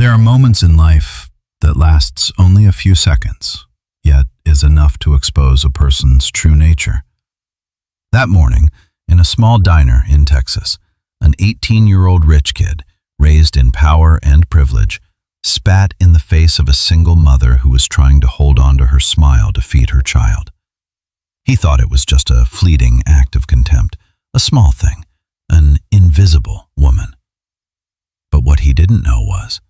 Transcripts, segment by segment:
There are moments in life that lasts only a few seconds, yet is enough to expose a person's true nature. That morning, in a small diner in Texas, an 18-year-old rich kid, raised in power and privilege, spat in the face of a single mother who was trying to hold on to her smile to feed her child. He thought it was just a fleeting act of contempt, a small thing, an invisible woman. But what he didn't know was,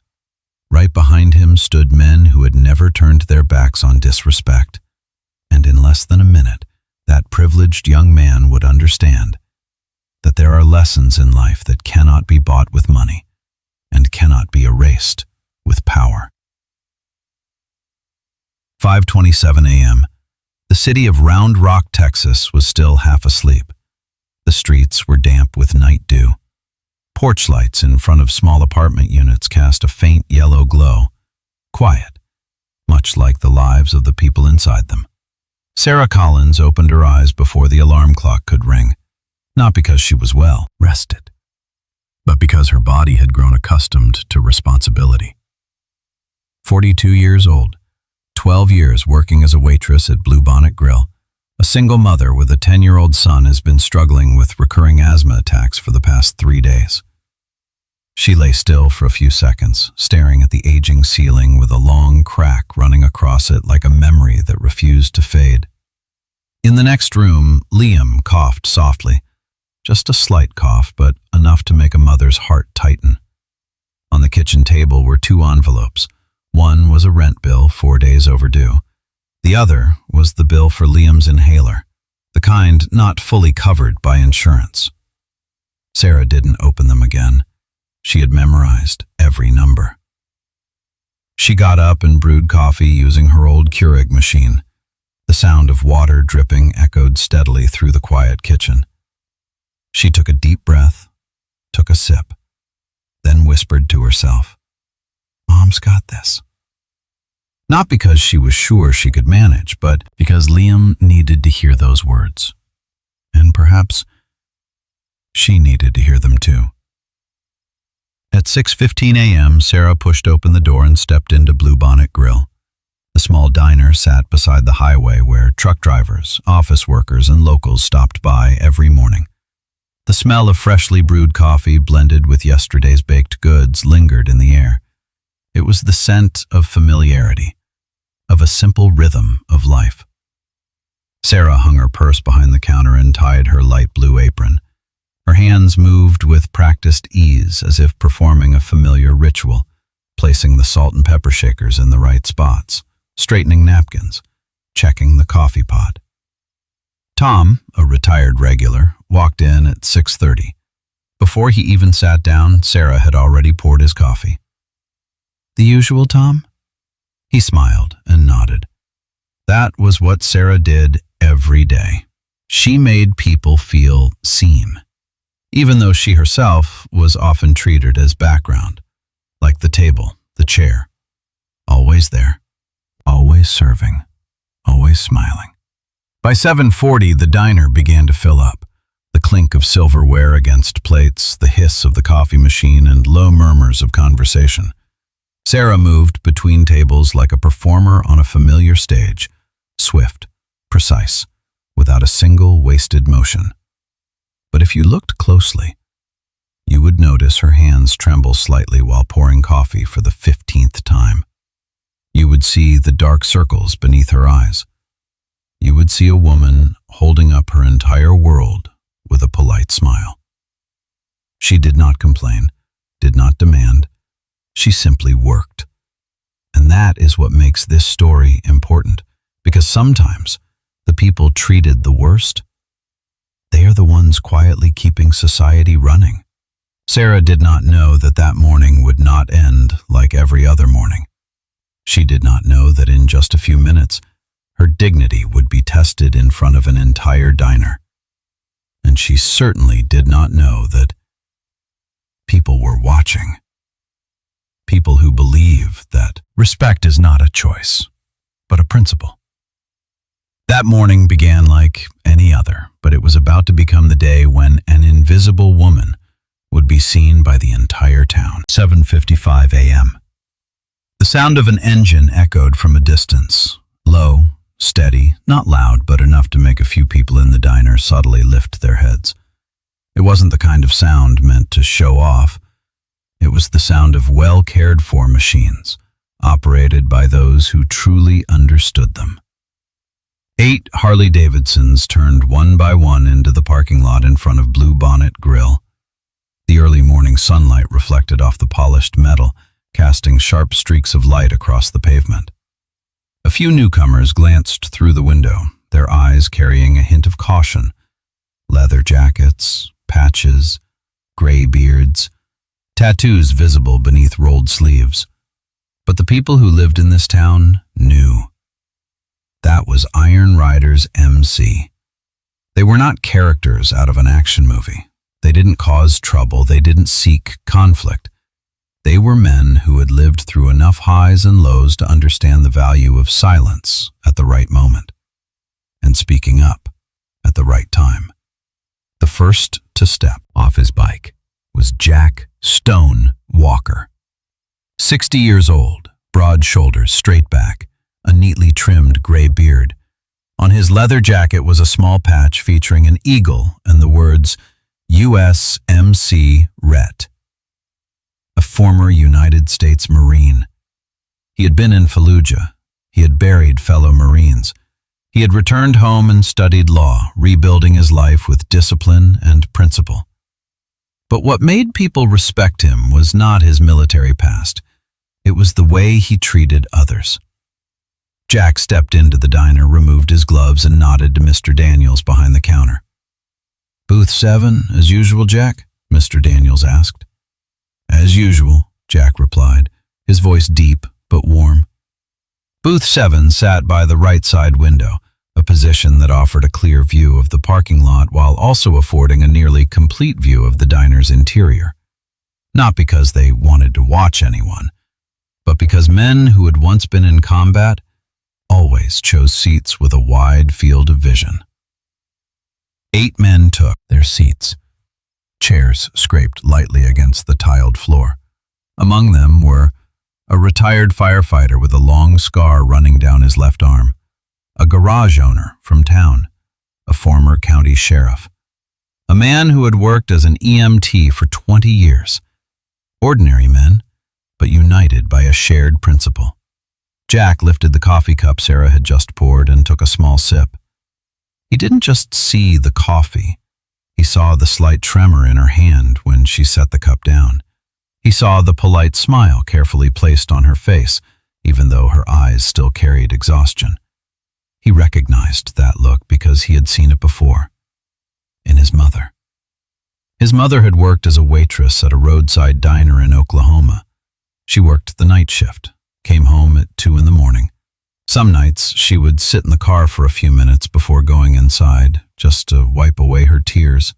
right behind him stood men who had never turned their backs on disrespect, and in less than a minute, that privileged young man would understand that there are lessons in life that cannot be bought with money and cannot be erased with power. 5:27 a.m. The city of Round Rock, Texas was still half asleep. The streets were damp with night dew. Porch lights in front of small apartment units cast a faint yellow glow, quiet, much like the lives of the people inside them. Sarah Collins opened her eyes before the alarm clock could ring, not because she was well rested, but because her body had grown accustomed to responsibility. 42 years old, 12 years working as a waitress at Bluebonnet Grill, a single mother with a 10-year-old son has been struggling with recurring asthma attacks for the past 3 days. She lay still for a few seconds, staring at the aging ceiling with a long crack running across it like a memory that refused to fade. In the next room, Liam coughed softly. Just a slight cough, but enough to make a mother's heart tighten. On the kitchen table were 2 envelopes. One was a rent bill 4 days overdue. The other was the bill for Liam's inhaler, the kind not fully covered by insurance. Sarah didn't open them again. She had memorized every number. She got up and brewed coffee using her old Keurig machine. The sound of water dripping echoed steadily through the quiet kitchen. She took a deep breath, took a sip, then whispered to herself, "Mom's got this." Not because she was sure she could manage, but because Liam needed to hear those words. And perhaps she needed to hear them too. At 6:15 a.m., Sarah pushed open the door and stepped into Bluebonnet Grill. The small diner sat beside the highway where truck drivers, office workers, and locals stopped by every morning. The smell of freshly brewed coffee blended with yesterday's baked goods lingered in the air. It was the scent of familiarity, of a simple rhythm of life. Sarah hung her purse behind the counter and tied her light blue apron. Her hands moved with practiced ease as if performing a familiar ritual, placing the salt and pepper shakers in the right spots, straightening napkins, checking the coffee pot. Tom, a retired regular, walked in at 6:30. Before he even sat down, Sarah had already poured his coffee. "The usual, Tom?" He smiled and nodded. That was what Sarah did every day. She made people feel seen, even though she herself was often treated as background, like the table, the chair, always there, always serving, always smiling. By 7:40, the diner began to fill up. The clink of silverware against plates, the hiss of the coffee machine, and low murmurs of conversation. Sarah moved between tables like a performer on a familiar stage, swift, precise, without a single wasted motion. But if you looked closely, you would notice her hands tremble slightly while pouring coffee for the 15th time. You would see the dark circles beneath her eyes. You would see a woman holding up her entire world with a polite smile. She did not complain, did not demand. She simply worked. And that is what makes this story important, because sometimes the people treated the worst, they are the ones quietly keeping society running. Sarah did not know that that morning would not end like every other morning. She did not know that in just a few minutes, her dignity would be tested in front of an entire diner. And she certainly did not know that people were watching. People who believe that respect is not a choice, but a principle. That morning began like any other, but it was about to become the day when an invisible woman would be seen by the entire town. 7:55 a.m. sound of an engine echoed from a distance, low, steady, not loud, but enough to make a few people in the diner subtly lift their heads. It wasn't the kind of sound meant to show off. It was the sound of well-cared-for machines, operated by those who truly understood them. 8 Harley-Davidsons turned one by one into the parking lot in front of Blue Bonnet Grill. The early morning sunlight reflected off the polished metal, casting sharp streaks of light across the pavement. A few newcomers glanced through the window, their eyes carrying a hint of caution. Leather jackets, patches, gray beards, tattoos visible beneath rolled sleeves. But the people who lived in this town knew. That was Iron Rider's MC. They were not characters out of an action movie. They didn't cause trouble. They didn't seek conflict. They were men who had lived through enough highs and lows to understand the value of silence at the right moment and speaking up at the right time. The first to step off his bike was Jack Stone Walker. 60 years old, broad shoulders, straight back, a neatly trimmed gray beard. On his leather jacket was a small patch featuring an eagle and the words USMC Rhett. A former United States Marine. He had been in Fallujah. He had buried fellow Marines. He had returned home and studied law, rebuilding his life with discipline and principle. But what made people respect him was not his military past. It was the way he treated others. Jack stepped into the diner, removed his gloves, and nodded to Mr. Daniels behind the counter. "Booth 7, as usual, Jack?" Mr. Daniels asked. "As usual," Jack replied, his voice deep but warm. Booth 7 sat by the right side window, a position that offered a clear view of the parking lot while also affording a nearly complete view of the diner's interior. Not because they wanted to watch anyone, but because men who had once been in combat always chose seats with a wide field of vision. 8 men took their seats. Chairs scraped lightly against the tiled floor. Among them were a retired firefighter with a long scar running down his left arm, a garage owner from town, a former county sheriff, a man who had worked as an EMT for 20 years. Ordinary men, but united by a shared principle. Jack lifted the coffee cup Sarah had just poured and took a small sip. He didn't just see the coffee. He saw the slight tremor in her hand when she set the cup down. He saw the polite smile carefully placed on her face, even though her eyes still carried exhaustion. He recognized that look because he had seen it before. In his mother. His mother had worked as a waitress at a roadside diner in Oklahoma. She worked the night shift, came home at 2 in the morning. Some nights she would sit in the car for a few minutes before going inside, just to wipe away her tears.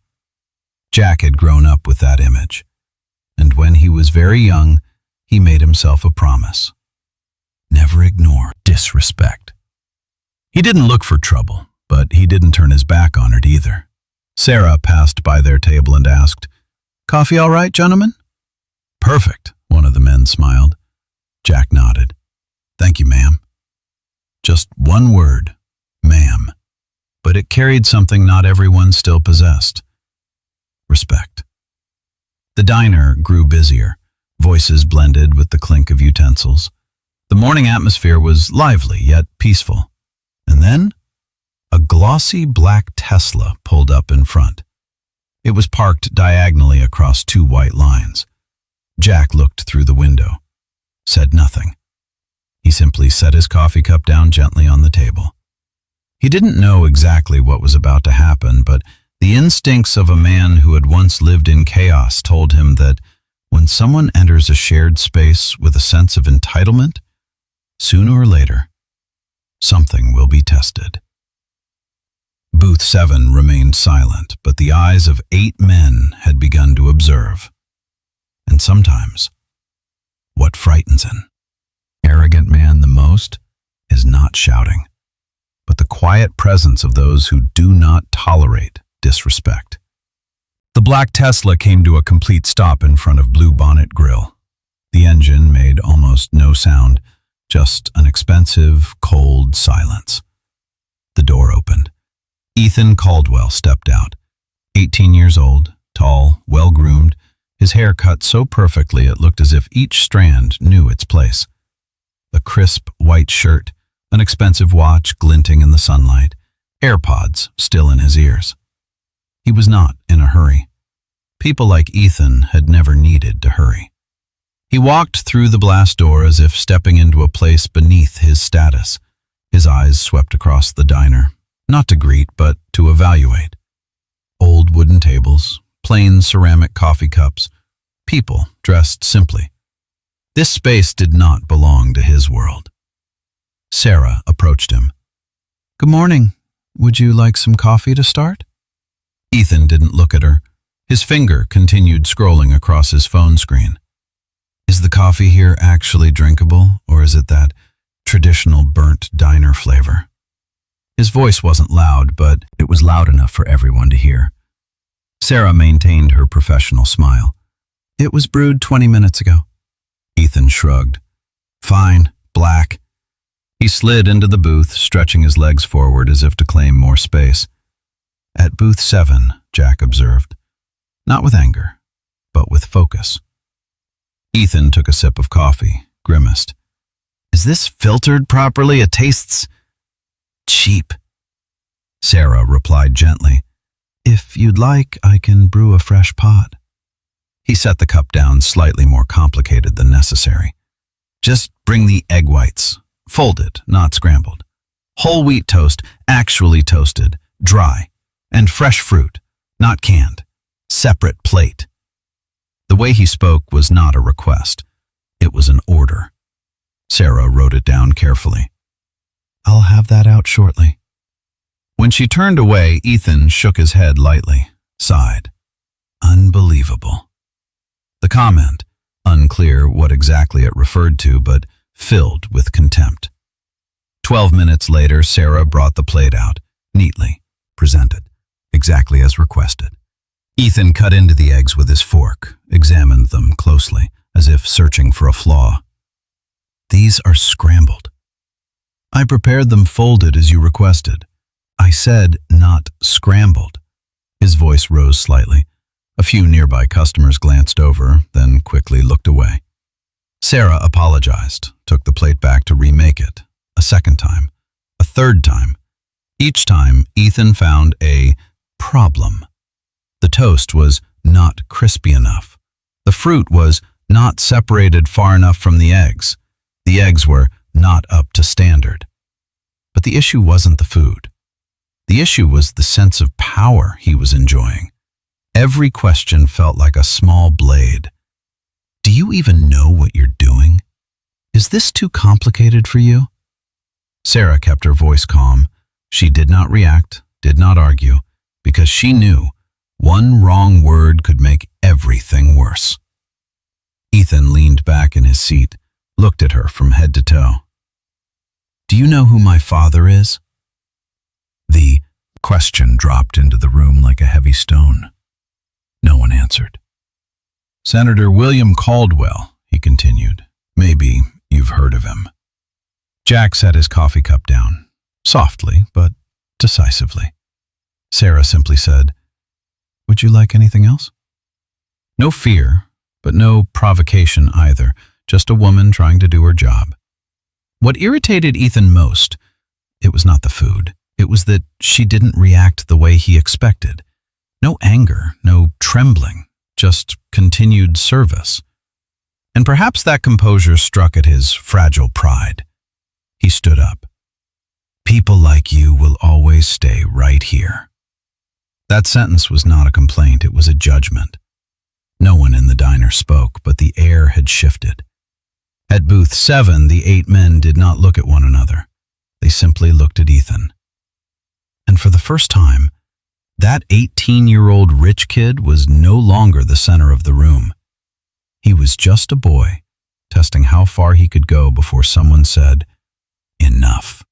Jack had grown up with that image, and when he was very young, he made himself a promise. Never ignore disrespect. He didn't look for trouble, but he didn't turn his back on it either. Sarah passed by their table and asked, "Coffee all right, gentlemen?" "Perfect," one of the men smiled. Jack nodded. "Thank you, ma'am." Just one word, ma'am, but it carried something not everyone still possessed. Respect. The diner grew busier. Voices blended with the clink of utensils. The morning atmosphere was lively yet peaceful. And then, a glossy black Tesla pulled up in front. It was parked diagonally across 2 white lines. Jack looked through the window, said nothing. He simply set his coffee cup down gently on the table. He didn't know exactly what was about to happen, but the instincts of a man who had once lived in chaos told him that when someone enters a shared space with a sense of entitlement, sooner or later, something will be tested. Booth 7 remained silent, but the eyes of 8 men had begun to observe. And sometimes, what frightens an arrogant man the most is not shouting, but the quiet presence of those who do not tolerate disrespect. The black Tesla came to a complete stop in front of Blue Bonnet Grill. The engine made almost no sound, just an expensive, cold silence. The door opened. Ethan Caldwell stepped out. 18 years old, tall, well-groomed, his hair cut so perfectly it looked as if each strand knew its place. A crisp white shirt, an expensive watch glinting in the sunlight, AirPods still in his ears. He was not in a hurry. People like Ethan had never needed to hurry. He walked through the blast door as if stepping into a place beneath his status. His eyes swept across the diner, not to greet, but to evaluate. Old wooden tables, plain ceramic coffee cups, people dressed simply. This space did not belong to his world. Sarah approached him. "Good morning. Would you like some coffee to start?" Ethan didn't look at her. His finger continued scrolling across his phone screen. "Is the coffee here actually drinkable, or is it that traditional burnt diner flavor?" His voice wasn't loud, but it was loud enough for everyone to hear. Sarah maintained her professional smile. "It was brewed 20 minutes ago." Ethan shrugged. "Fine, black." He slid into the booth, stretching his legs forward as if to claim more space. "At booth 7, Jack observed. Not with anger, but with focus. Ethan took a sip of coffee, grimaced. "Is this filtered properly? It tastes cheap." Sarah replied gently, "If you'd like, I can brew a fresh pot." He set the cup down, slightly more complicated than necessary. "Just bring the egg whites. Folded, not scrambled. Whole wheat toast, actually toasted, dry. And fresh fruit, not canned. Separate plate." The way he spoke was not a request. It was an order. Sarah wrote it down carefully. "I'll have that out shortly." When she turned away, Ethan shook his head lightly, sighed. Unbelievable. The comment, unclear what exactly it referred to, but filled with contempt. 12 minutes later, Sarah brought the plate out, neatly, presented, exactly as requested. Ethan cut into the eggs with his fork, examined them closely, as if searching for a flaw. "These are scrambled." "I prepared them folded as you requested. I said not scrambled." His voice rose slightly. A few nearby customers glanced over, then quickly looked away. Sarah apologized, took the plate back to remake it. A second time. A third time. Each time, Ethan found a problem. The toast was not crispy enough. The fruit was not separated far enough from the eggs. The eggs were not up to standard. But the issue wasn't the food. The issue was the sense of power he was enjoying. Every question felt like a small blade. "Do you even know what you're doing? Is this too complicated for you?" Sarah kept her voice calm. She did not react, did not argue, because she knew one wrong word could make everything worse. Ethan leaned back in his seat, looked at her from head to toe. "Do you know who my father is?" The question dropped into the room like a heavy stone. No one answered. "Senator William Caldwell," he continued. "Maybe you've heard of him." Jack set his coffee cup down, softly but decisively. Sarah simply said, "Would you like anything else?" No fear, but no provocation either, just a woman trying to do her job. What irritated Ethan most, it was not the food. It was that she didn't react the way he expected. No anger, no trembling, just continued service. And perhaps that composure struck at his fragile pride. He stood up. "People like you will always stay right here." That sentence was not a complaint, it was a judgment. No one in the diner spoke, but the air had shifted. At booth 7, the 8 men did not look at one another. They simply looked at Ethan. And for the first time, that 18-year-old rich kid was no longer the center of the room. He was just a boy, testing how far he could go before someone said, "Enough."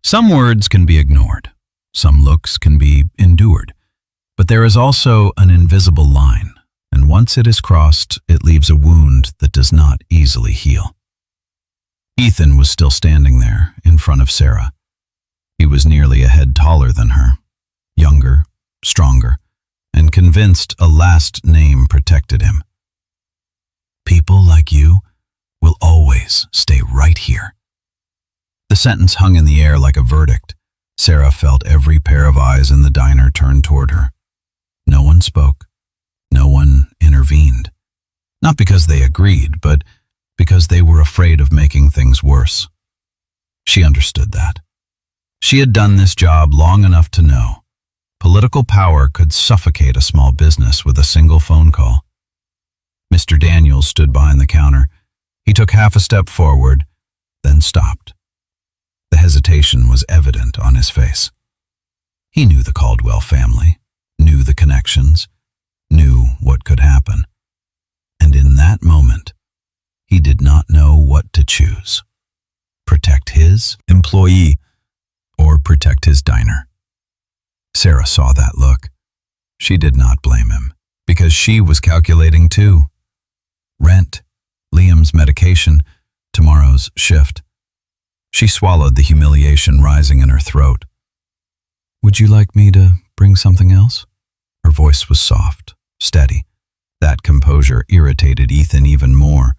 Some words can be ignored. Some looks can be endured. But there is also an invisible line, and once it is crossed, it leaves a wound that does not easily heal. Ethan was still standing there, in front of Sarah. He was nearly a head taller than her, younger, stronger, and convinced a last name protected him. "People like you will always stay right here." The sentence hung in the air like a verdict. Sarah felt every pair of eyes in the diner turn toward her. No one spoke. No one intervened. Not because they agreed, but because they were afraid of making things worse. She understood that. She had done this job long enough to know political power could suffocate a small business with a single phone call. Mr. Daniels stood behind the counter. He took half a step forward, then stopped. The hesitation was evident on his face. He knew the Caldwell family, knew the connections, knew what could happen. And in that moment, he did not know what to choose. Protect his employee or protect his diner. Sarah saw that look. She did not blame him, because she was calculating too. Rent, Liam's medication, tomorrow's shift. She swallowed the humiliation rising in her throat. "Would you like me to bring something else?" Her voice was soft, steady. That composure irritated Ethan even more.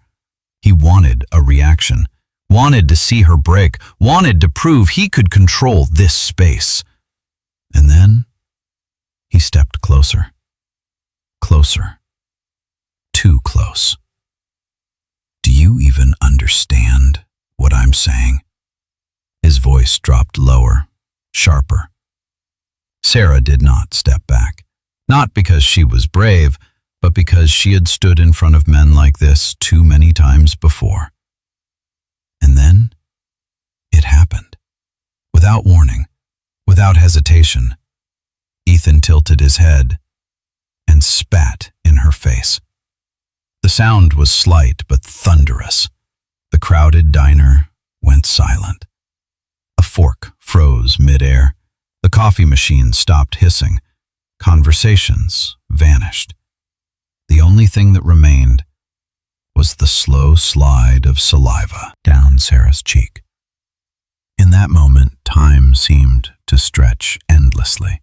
He wanted a reaction, wanted to see her break, wanted to prove he could control this space. And then he stepped closer. Closer. Too close. "Do you even understand what I'm saying?" His voice dropped lower, sharper. Sarah did not step back, not because she was brave, but because she had stood in front of men like this too many times before. And then it happened. Without warning, without hesitation, Ethan tilted his head and spat in her face. The sound was slight but thunderous. The crowded diner went silent. A fork froze midair. The coffee machine stopped hissing. Conversations vanished. The only thing that remained was the slow slide of saliva down Sarah's cheek. In that moment, time seemed to stretch endlessly.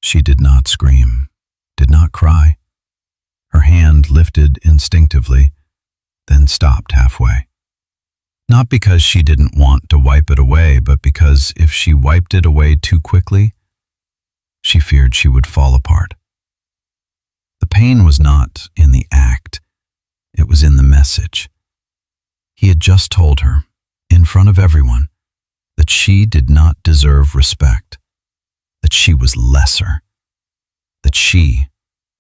She did not scream, did not cry. Her hand lifted instinctively, then stopped halfway. Not because she didn't want to wipe it away, but because if she wiped it away too quickly, she feared she would fall apart. The pain was not in the act, it was in the message. He had just told her, in front of everyone, that she did not deserve respect, that she was lesser, that she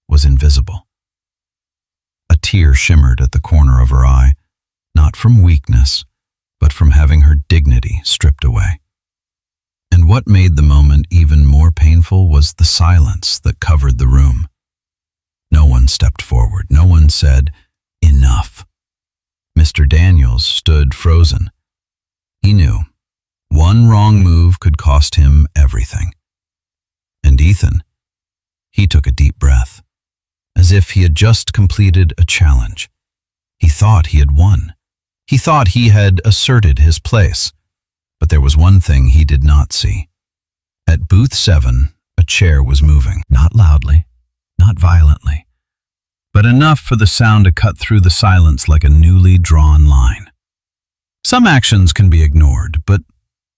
was invisible. A tear shimmered at the corner of her eye, not from weakness, but from having her dignity stripped away. And what made the moment even more painful was the silence that covered the room. No one stepped forward. No one said, "Enough." Mr. Daniels stood frozen. He knew one wrong move could cost him everything. And Ethan, he took a deep breath, as if he had just completed a challenge. He thought he had won. He thought he had asserted his place. But there was one thing he did not see. At booth 7, a chair was moving, not loudly, not violently, but enough for the sound to cut through the silence like a newly drawn line. Some actions can be ignored, but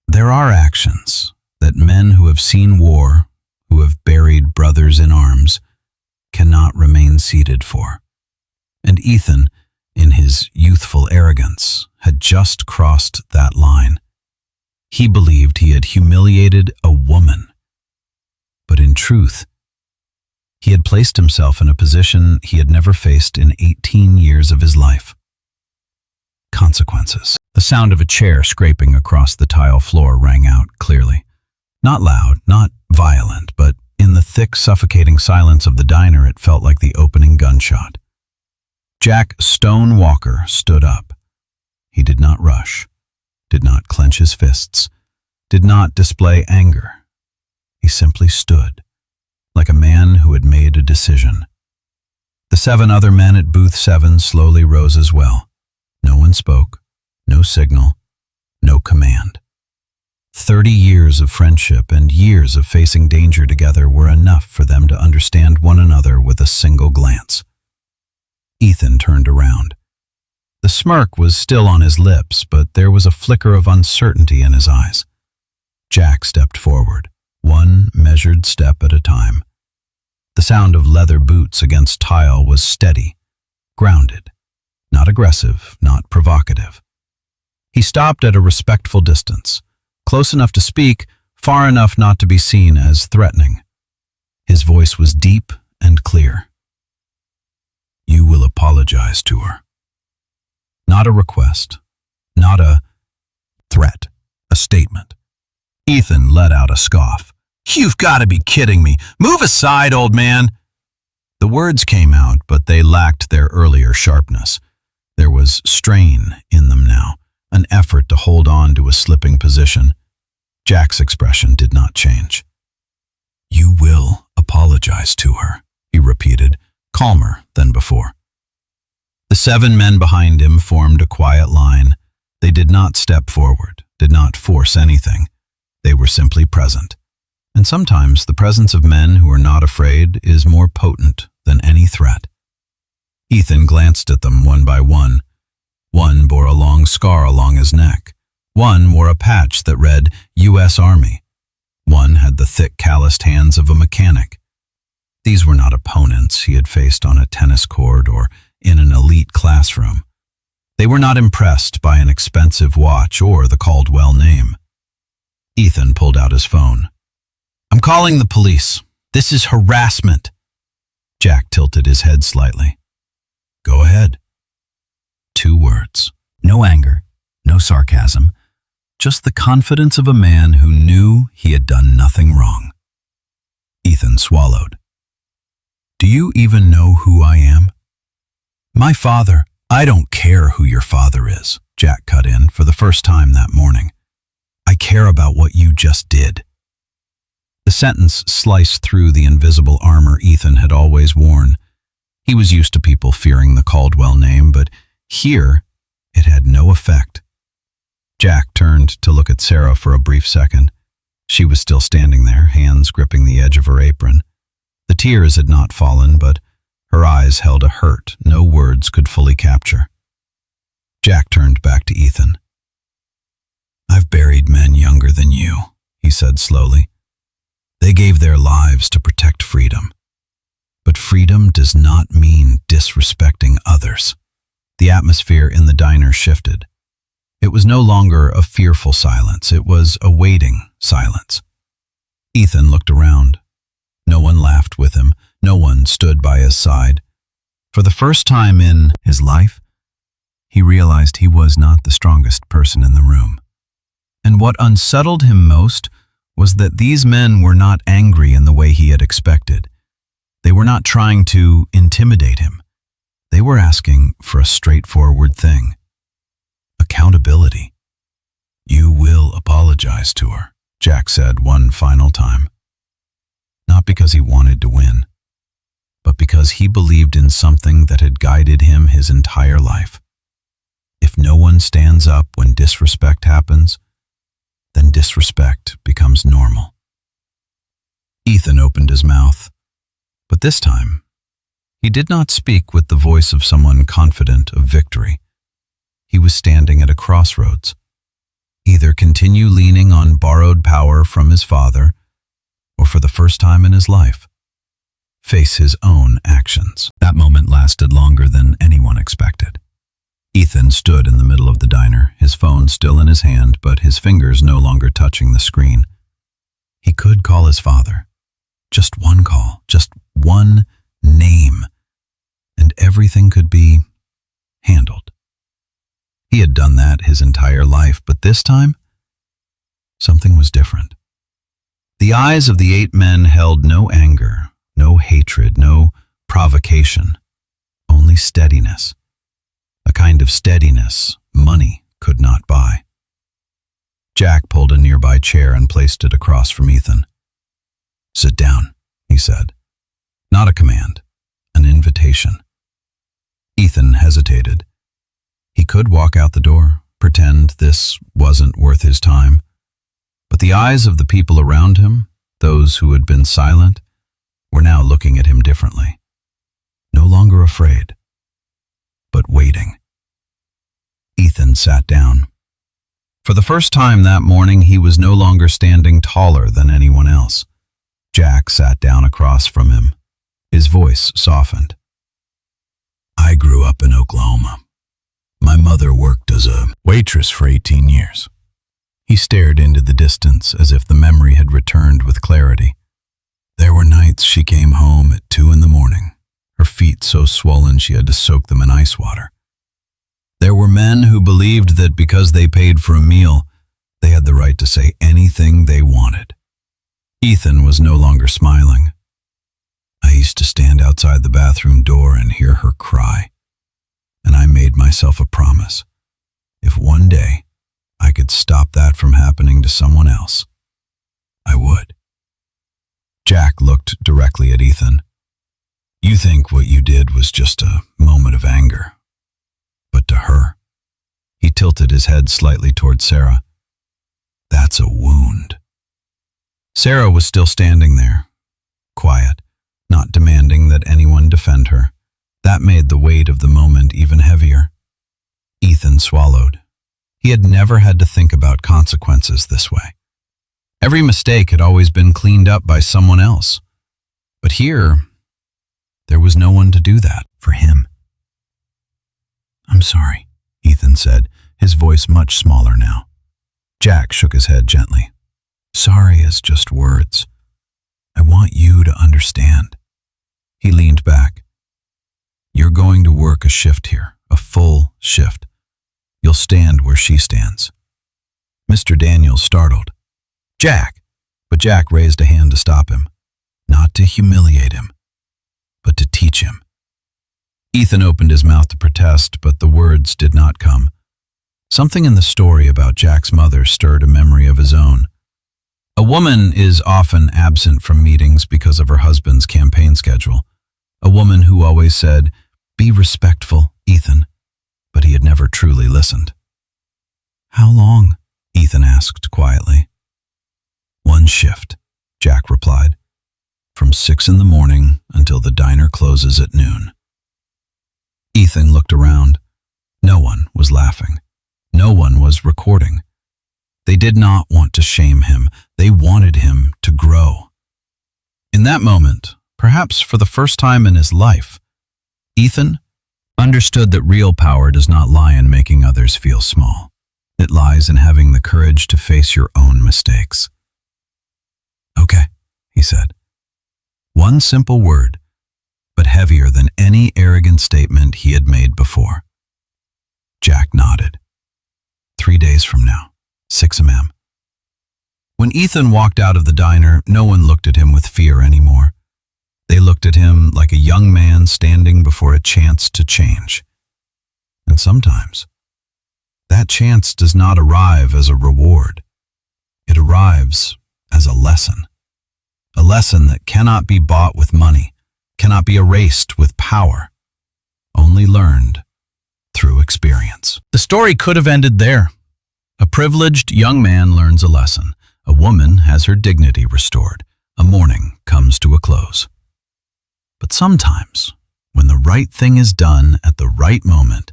there are actions that men who have seen war, who have buried brothers in arms, cannot remain seated for. And Ethan, in his youthful arrogance, had just crossed that line. He believed he had humiliated a woman. But in truth, he had placed himself in a position he had never faced in 18 years of his life. Consequences. The sound of a chair scraping across the tile floor rang out clearly. Not loud, not violent, but in the thick, suffocating silence of the diner, it felt like the opening gunshot. Jack Stone Walker stood up. He did not rush, did not clench his fists, did not display anger. He simply stood, like a man who had made a decision. The 7 other men at booth 7 slowly rose as well. No one spoke, no signal, no command. 30 years of friendship and years of facing danger together were enough for them to understand one another with a single glance. Ethan turned around. The smirk was still on his lips, but there was a flicker of uncertainty in his eyes. Jack stepped forward, one measured step at a time. The sound of leather boots against tile was steady, grounded, not aggressive, not provocative. He stopped at a respectful distance, close enough to speak, far enough not to be seen as threatening. His voice was deep and clear. "You will apologize to her." Not a request, not a threat, a statement. Ethan let out a scoff. "You've got to be kidding me. Move aside, old man." The words came out, but they lacked their earlier sharpness. There was strain in them now, an effort to hold on to a slipping position. Jack's expression did not change. "You will apologize to her," he repeated, calmer than before. The 7 men behind him formed a quiet line. They did not step forward, did not force anything. They were simply present. And sometimes the presence of men who are not afraid is more potent than any threat. Ethan glanced at them one by one. One bore a long scar along his neck. One wore a patch that read U.S. Army. One had the thick, calloused hands of a mechanic. These were not opponents he had faced on a tennis court or in an elite classroom. They were not impressed by an expensive watch or the Caldwell name. Ethan pulled out his phone. "I'm calling the police. This is harassment." Jack tilted his head slightly. "Go ahead." 2 words. No anger, no sarcasm, just the confidence of a man who knew he had done nothing wrong. Ethan swallowed. "Do you even know who I am?" "My father." "I don't care who your father is," Jack cut in for the first time that morning. "I care about what you just did." The sentence sliced through the invisible armor Ethan had always worn. He was used to people fearing the Caldwell name, but here it had no effect. Jack turned to look at Sarah for a brief second. She was still standing there, hands gripping the edge of her apron. The tears had not fallen, but her eyes held a hurt no words could fully capture. Jack turned back to Ethan. "I've buried men younger than you," he said slowly. "They gave their lives to protect freedom. But freedom does not mean disrespecting others." The atmosphere in the diner shifted. It was no longer a fearful silence, it was a waiting silence. Ethan looked around. No one laughed with him, no one stood by his side. For the first time in his life, he realized he was not the strongest person in the room. And what unsettled him most was that these men were not angry in the way he had expected. They were not trying to intimidate him. They were asking for a straightforward thing. Accountability. "You will apologize to her," Jack said one final time. Not because he wanted to win, but because he believed in something that had guided him his entire life. If no one stands up when disrespect happens, then disrespect becomes normal. Ethan opened his mouth, but this time, he did not speak with the voice of someone confident of victory. He was standing at a crossroads. Either continue leaning on borrowed power from his father, or for the first time in his life, face his own actions. That moment lasted longer than anyone expected. Ethan stood in the middle of the diner, his phone still in his hand, but his fingers no longer touching the screen. He could call his father. Just one call, just one name, and everything could be handled. He had done that his entire life, but this time, something was different. The eyes of the 8 men held no anger, no hatred, no provocation, only steadiness. A kind of steadiness money could not buy. Jack pulled a nearby chair and placed it across from Ethan. "Sit down," he said. Not a command, an invitation. Ethan hesitated. He could walk out the door, pretend this wasn't worth his time. But the eyes of the people around him, those who had been silent, were now looking at him differently. No longer afraid, but waiting. Ethan sat down. For the first time that morning, he was no longer standing taller than anyone else. Jack sat down across from him. His voice softened. I grew up in Oklahoma. My mother worked as a waitress for 18 years. He stared into the distance as if the memory had returned with clarity. There were nights she came home at 2 a.m, her feet so swollen she had to soak them in ice water. There were men who believed that because they paid for a meal, they had the right to say anything they wanted. Ethan was no longer smiling. I used to stand outside the bathroom door and hear her cry, and I made myself a promise. If one day I could stop that from happening to someone else, I would. Jack looked directly at Ethan. You think what you did was just a moment of anger. But to her, he tilted his head slightly toward Sarah. That's a wound. Sarah was still standing there, quiet, not demanding that anyone defend her. That made the weight of the moment even heavier. Ethan swallowed. He had never had to think about consequences this way. Every mistake had always been cleaned up by someone else. But here, there was no one to do that for him. I'm sorry, Ethan said, his voice much smaller now. Jack shook his head gently. Sorry is just words. I want you to understand. He leaned back. You're going to work a shift here, a full shift. You'll stand where she stands. Mr. Daniels startled. Jack! But Jack raised a hand to stop him. Not to humiliate him, but to teach him. Ethan opened his mouth to protest, but the words did not come. Something in the story about Jack's mother stirred a memory of his own. A woman is often absent from meetings because of her husband's campaign schedule. A woman who always said, "Be respectful, Ethan," but he had never truly listened. How long? Ethan asked quietly. One shift, Jack replied. From 6 a.m. until the diner closes at noon. Ethan looked around. No one was laughing. No one was recording. They did not want to shame him. They wanted him to grow. In that moment, perhaps for the first time in his life, Ethan understood that real power does not lie in making others feel small. It lies in having the courage to face your own mistakes. Okay, he said. One simple word, but heavier than any arrogant statement he had made before. Jack nodded. 3 days from now, 6 a.m. When Ethan walked out of the diner, no one looked at him with fear anymore. They looked at him like a young man standing before a chance to change. And sometimes, that chance does not arrive as a reward. It arrives as a lesson. A lesson that cannot be bought with money, cannot be erased with power, only learned through experience. The story could have ended there. A privileged young man learns a lesson. A woman has her dignity restored. A morning comes to a close. But sometimes, when the right thing is done at the right moment,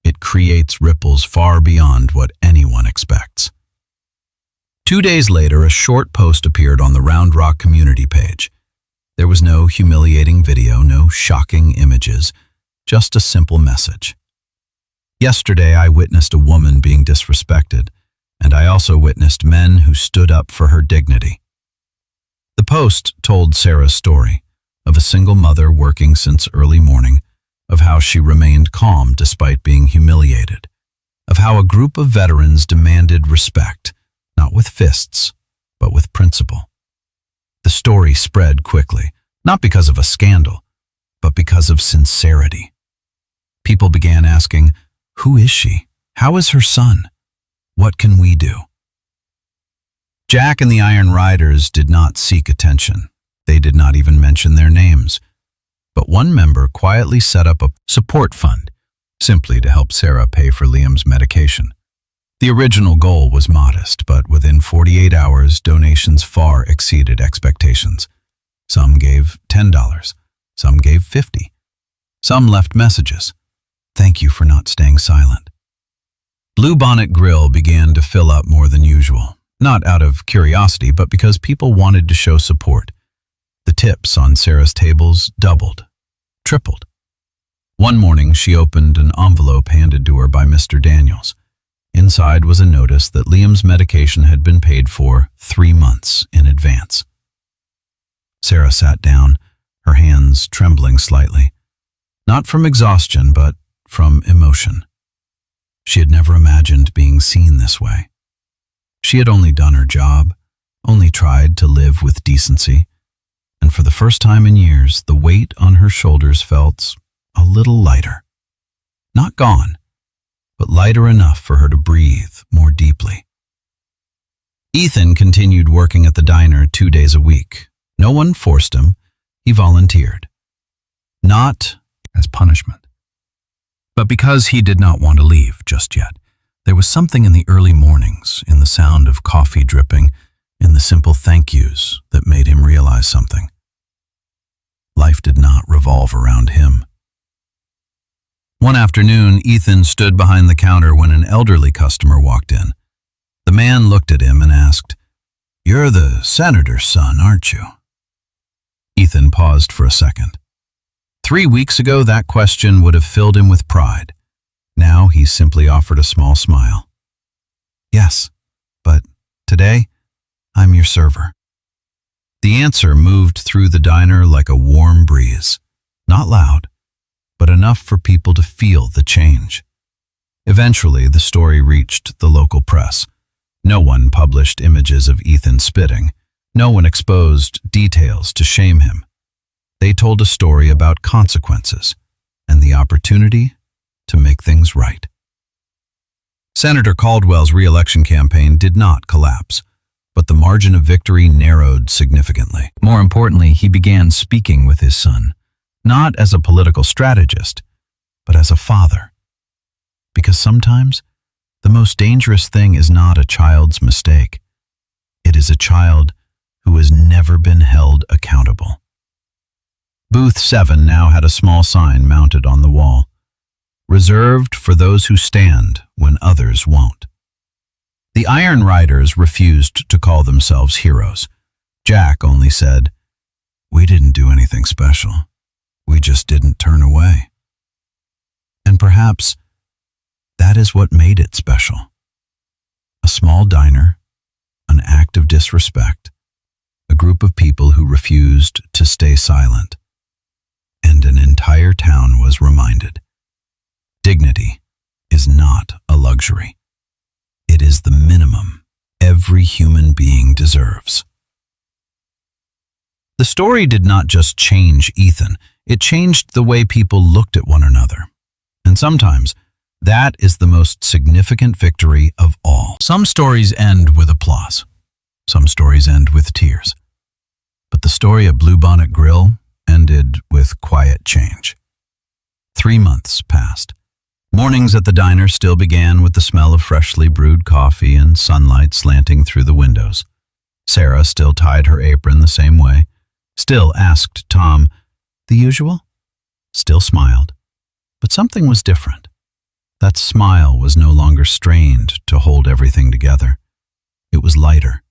it creates ripples far beyond what anyone expects. 2 days later, a short post appeared on the Round Rock community page. There was no humiliating video, no shocking images, just a simple message. Yesterday, I witnessed a woman being disrespected, and I also witnessed men who stood up for her dignity. The post told Sarah's story, of a single mother working since early morning, of how she remained calm despite being humiliated, of how a group of veterans demanded respect, not with fists, but with principle. The story spread quickly, not because of a scandal, but because of sincerity. People began asking, who is she? How is her son? What can we do? Jack and the Iron Riders did not seek attention. They did not even mention their names. But one member quietly set up a support fund, simply to help Sarah pay for Liam's medication. The original goal was modest, but within 48 hours, donations far exceeded expectations. Some gave $10, some gave $50. Some left messages. Thank you for not staying silent. Bluebonnet Grill began to fill up more than usual, not out of curiosity, but because people wanted to show support. The tips on Sarah's tables doubled, tripled. One morning, she opened an envelope handed to her by Mr. Daniels. Inside was a notice that Liam's medication had been paid for 3 months in advance. Sarah sat down, her hands trembling slightly. Not from exhaustion, but from emotion. She had never imagined being seen this way. She had only done her job, only tried to live with decency, and for the first time in years, the weight on her shoulders felt a little lighter. Not gone, but lighter enough for her to breathe more deeply. Ethan continued working at the diner 2 days a week. No one forced him. He volunteered. Not as punishment, but because he did not want to leave just yet. There was something in the early mornings, in the sound of coffee dripping, in the simple thank yous that made him realize something. Life did not revolve around him. One afternoon, Ethan stood behind the counter when an elderly customer walked in. The man looked at him and asked, "You're the senator's son, aren't you?" Ethan paused for a second. 3 weeks ago, that question would have filled him with pride. Now he simply offered a small smile. "Yes, but today, I'm your server." The answer moved through the diner like a warm breeze, not loud, but enough for people to feel the change. Eventually, the story reached the local press. No one published images of Ethan spitting. No one exposed details to shame him. They told a story about consequences and the opportunity to make things right. Senator Caldwell's re-election campaign did not collapse, but the margin of victory narrowed significantly. More importantly, he began speaking with his son, not as a political strategist, but as a father. Because sometimes, the most dangerous thing is not a child's mistake. It is a child who has never been held accountable. Booth 7 now had a small sign mounted on the wall, reserved for those who stand when others won't. The Iron Riders refused to call themselves heroes. Jack only said, "We didn't do anything special. We just didn't turn away." And perhaps that is what made it special. A small diner, an act of disrespect, a group of people who refused to stay silent, and an entire town was reminded. Dignity is not a luxury. It is the minimum every human being deserves. The story did not just change Ethan, it changed the way people looked at one another. And sometimes, that is the most significant victory of all. Some stories end with applause. Some stories end with tears. But the story of Bluebonnet Grill ended with quiet change. 3 months passed. Mornings at the diner still began with the smell of freshly brewed coffee and sunlight slanting through the windows. Sarah still tied her apron the same way, still asked Tom, "The usual?" Still smiled. But something was different. That smile was no longer strained to hold everything together. It was lighter.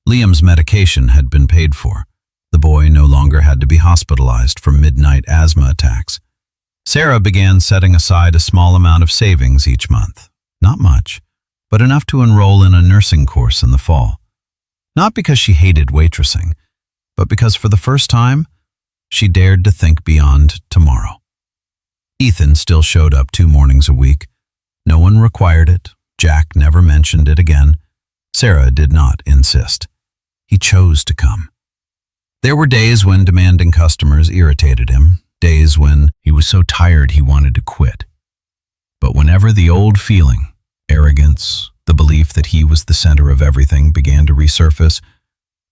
Liam's medication had been paid for. The boy no longer had to be hospitalized for midnight asthma attacks. Sarah began setting aside a small amount of savings each month. Not much, but enough to enroll in a nursing course in the fall. Not because she hated waitressing, but because for the first time, she dared to think beyond tomorrow. Ethan still showed up 2 mornings a week. No one required it. Jack never mentioned it again. Sarah did not insist. He chose to come. There were days when demanding customers irritated him, days when he was so tired he wanted to quit. But whenever the old feeling, arrogance, the belief that he was the center of everything began to resurface,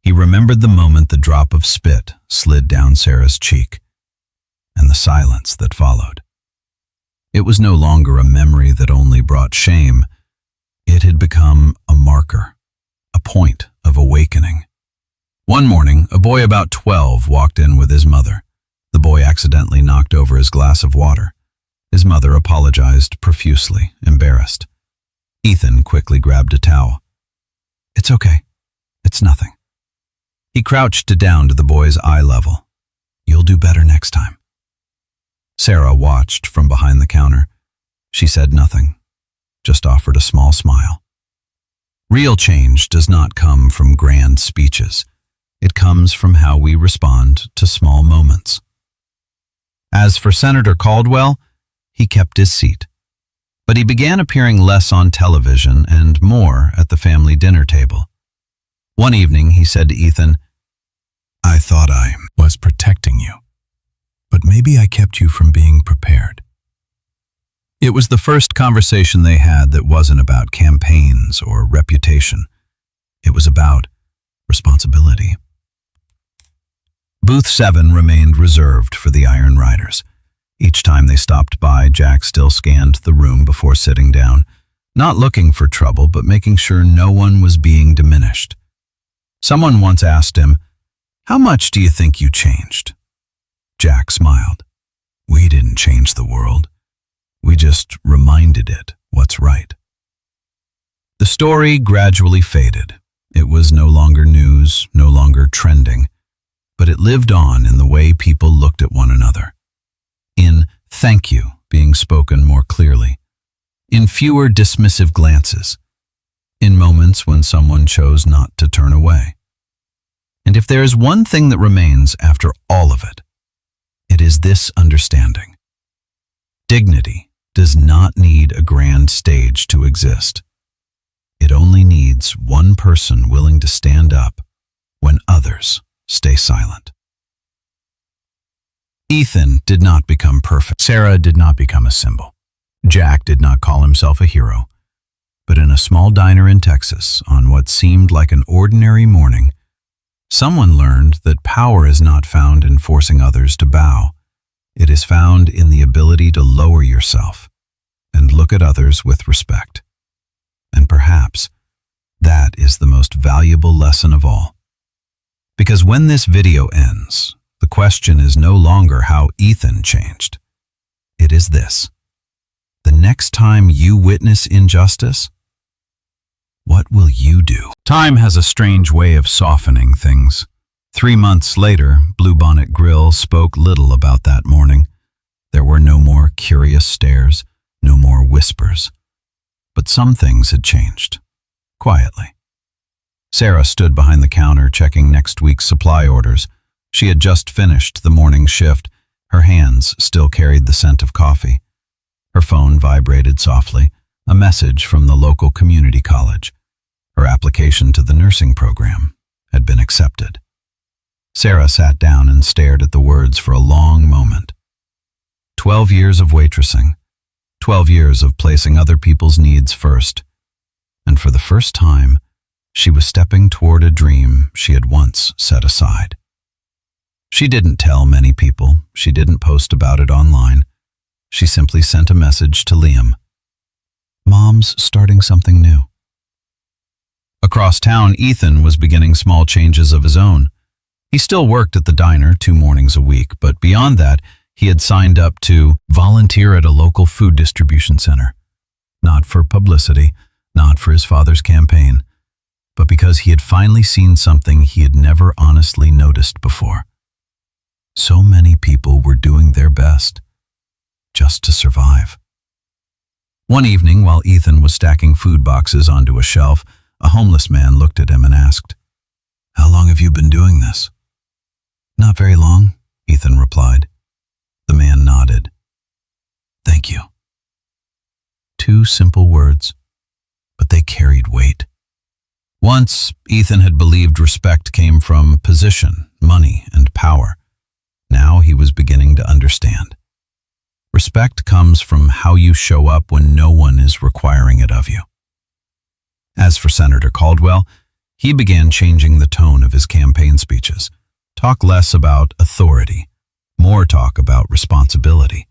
he remembered the moment the drop of spit slid down Sarah's cheek. and the silence that followed. It was no longer a memory that only brought shame. It had become a marker, a point of awakening. One morning, a boy about 12 walked in with his mother. The boy accidentally knocked over his glass of water. His mother apologized profusely, embarrassed. Ethan quickly grabbed a towel. "It's okay. It's nothing." He crouched down to the boy's eye level. "You'll do better next time." Sarah watched from behind the counter. She said nothing, just offered a small smile. Real change does not come from grand speeches. It comes from how we respond to small moments. As for Senator Caldwell, he kept his seat. But he began appearing less on television and more at the family dinner table. One evening, he said to Ethan, "I thought I was protecting you, but maybe I kept you from being prepared." It was the first conversation they had that wasn't about campaigns or reputation. It was about responsibility. Booth 7 remained reserved for the Iron Riders. Each time they stopped by, Jack still scanned the room before sitting down, not looking for trouble, but making sure no one was being diminished. Someone once asked him, "How much do you think you changed?" Jack smiled. "We didn't change the world. We just reminded it what's right." The story gradually faded. It was no longer news, no longer trending, but it lived on in the way people looked at one another. In thank you being spoken more clearly, in fewer dismissive glances, in moments when someone chose not to turn away. And if there is one thing that remains after all of it, it is this understanding. Dignity does not need a grand stage to exist. It only needs one person willing to stand up when others stay silent. Ethan did not become perfect. Sarah did not become a symbol. Jack did not call himself a hero. But in a small diner in Texas, on what seemed like an ordinary morning, someone learned that power is not found in forcing others to bow. It is found in the ability to lower yourself and look at others with respect. And perhaps that is the most valuable lesson of all. Because when this video ends, the question is no longer how Ethan changed. It is this: the next time you witness injustice, what will you do? Time has a strange way of softening things. 3 months later, Bluebonnet Grill spoke little about that morning. There were no more curious stares, no more whispers. But some things had changed, quietly. Sarah stood behind the counter checking next week's supply orders. She had just finished the morning shift. Her hands still carried the scent of coffee. Her phone vibrated softly, a message from the local community college. Her application to the nursing program had been accepted. Sarah sat down and stared at the words for a long moment. 12 years of waitressing, 12 years of placing other people's needs first, and for the first time, she was stepping toward a dream she had once set aside. She didn't tell many people. She didn't post about it online. She simply sent a message to Liam. "Mom's starting something new." Across town, Ethan was beginning small changes of his own. He still worked at the diner 2 mornings a week, but beyond that, he had signed up to volunteer at a local food distribution center. Not for publicity, not for his father's campaign, but because he had finally seen something he had never honestly noticed before. So many people were doing their best just to survive. One evening, while Ethan was stacking food boxes onto a shelf, a homeless man looked at him and asked, "How long have you been doing this?" "Not very long," Ethan replied. The man nodded. "Thank you." 2 simple words, but they carried weight. Once, Ethan had believed respect came from position, money, and power. Now he was beginning to understand. Respect comes from how you show up when no one is requiring it of you. As for Senator Caldwell, he began changing the tone of his campaign speeches. Talk less about authority, more talk about responsibility.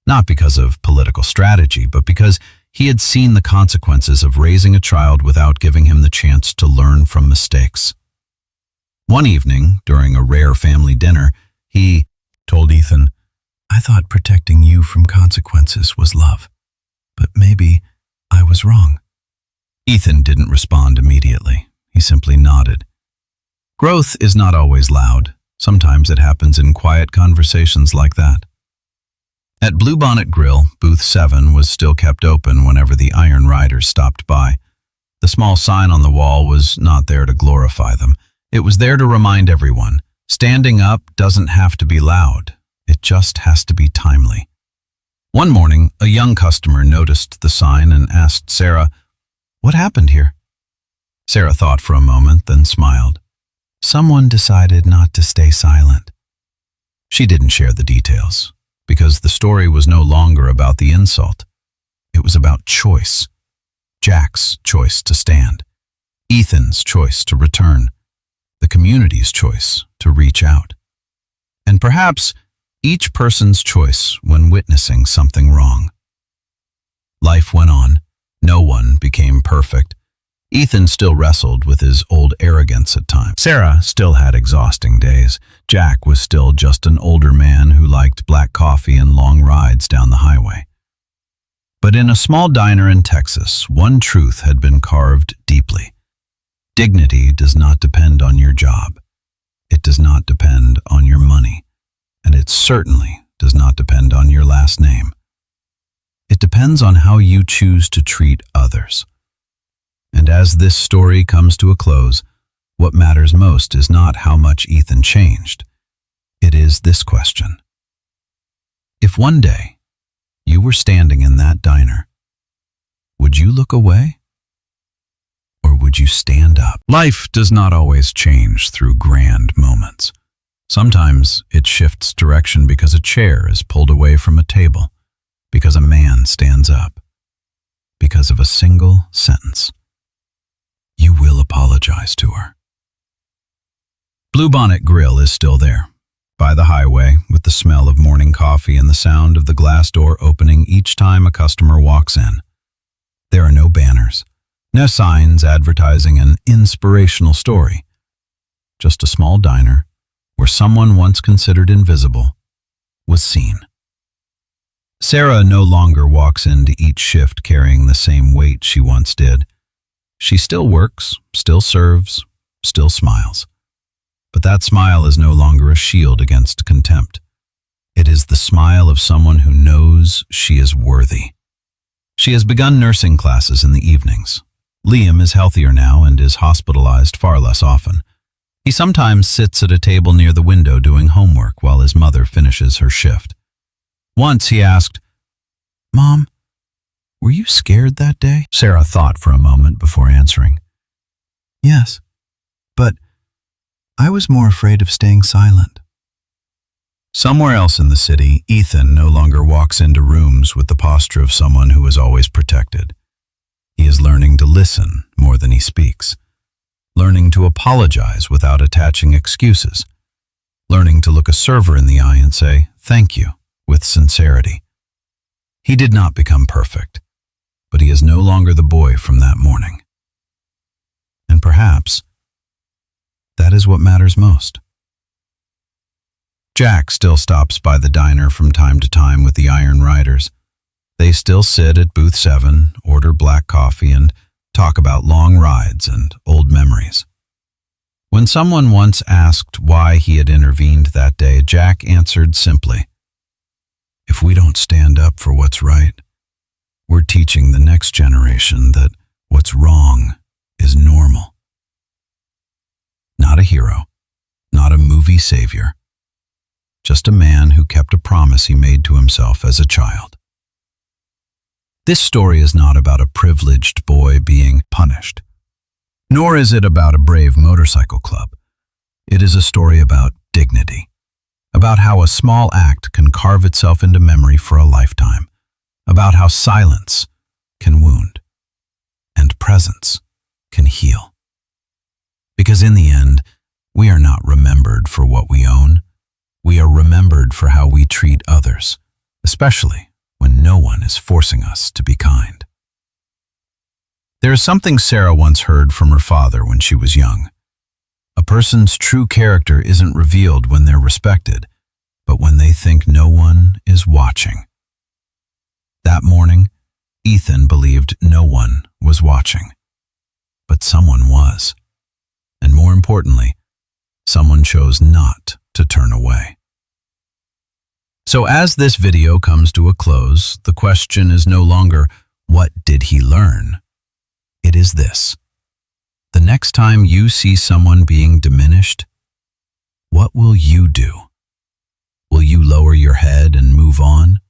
Not because of political strategy, but because he had seen the consequences of raising a child without giving him the chance to learn from mistakes. One evening, during a rare family dinner, he told Ethan, "I thought protecting you from consequences was love, but maybe I was wrong." Ethan didn't respond immediately. He simply nodded. Growth is not always loud. Sometimes it happens in quiet conversations like that. At Bluebonnet Grill, Booth 7 was still kept open whenever the Iron Riders stopped by. The small sign on the wall was not there to glorify them. It was there to remind everyone, standing up doesn't have to be loud. It just has to be timely. One morning, a young customer noticed the sign and asked Sarah, "What happened here?" Sarah thought for a moment, then smiled. Someone decided not to stay silent. She didn't share the details, because the story was no longer about the insult. It was about choice. Jack's choice to stand. Ethan's choice to return. The community's choice to reach out. And perhaps each person's choice when witnessing something wrong. Life went on. No one became perfect. Ethan still wrestled with his old arrogance at times. Sarah still had exhausting days. Jack was still just an older man who liked black coffee and long rides down the highway. But in a small diner in Texas, one truth had been carved deeply. Dignity does not depend on your job. It does not depend on your money. And it certainly does not depend on your last name. It depends on how you choose to treat others. And as this story comes to a close, what matters most is not how much Ethan changed. It is this question. If one day you were standing in that diner, would you look away? Or would you stand up? Life does not always change through grand moments. Sometimes it shifts direction because a chair is pulled away from a table, because a man stands up, because of a single sentence. You will apologize to her. Bluebonnet Grill is still there, by the highway, with the smell of morning coffee and the sound of the glass door opening each time a customer walks in. There are no banners, no signs advertising an inspirational story. Just a small diner where someone once considered invisible was seen. Sarah no longer walks into each shift carrying the same weight she once did. She still works, still serves, still smiles. But that smile is no longer a shield against contempt. It is the smile of someone who knows she is worthy. She has begun nursing classes in the evenings. Liam is healthier now and is hospitalized far less often. He sometimes sits at a table near the window doing homework while his mother finishes her shift. Once he asked, "Mom, were you scared that day?" Sarah thought for a moment before answering. "Yes, but I was more afraid of staying silent." Somewhere else in the city, Ethan no longer walks into rooms with the posture of someone who is always protected. He is learning to listen more than he speaks, learning to apologize without attaching excuses, learning to look a server in the eye and say, "Thank you," with sincerity. He did not become perfect, but he is no longer the boy from that morning. And perhaps that is what matters most. Jack still stops by the diner from time to time with the Iron Riders. They still sit at booth 7, order black coffee, and talk about long rides and old memories. When someone once asked why he had intervened that day, Jack answered simply, "If we don't stand up for what's right, we're teaching the next generation that what's wrong is normal." Not a hero, not a movie savior, just a man who kept a promise he made to himself as a child. This story is not about a privileged boy being punished, nor is it about a brave motorcycle club. It is a story about dignity, about how a small act can carve itself into memory for a lifetime, about how silence can wound and presence can heal. Because in the end, we are not remembered for what we own. We are remembered for how we treat others, especially when no one is forcing us to be kind. There is something Sarah once heard from her father when she was young. A person's true character isn't revealed when they're respected, but when they think no one is watching. That morning, Ethan believed no one was watching, but someone was. And more importantly, someone chose not to turn away. So as this video comes to a close, the question is no longer, what did he learn? It is this. The next time you see someone being diminished, what will you do? Will you lower your head and move on?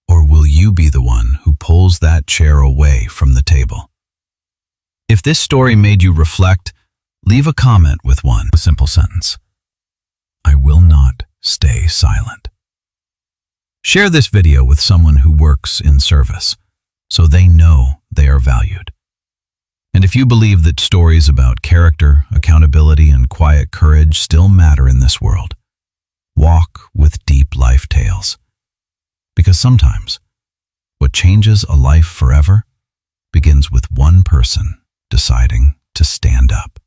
Or will you be the one who pulls that chair away from the table? If this story made you reflect, leave a comment with one simple sentence. I will not stay silent. Share this video with someone who works in service, so they know they are valued. And if you believe that stories about character, accountability, and quiet courage still matter in this world, walk with deep life tales. Because sometimes, what changes a life forever begins with one person deciding to stand up.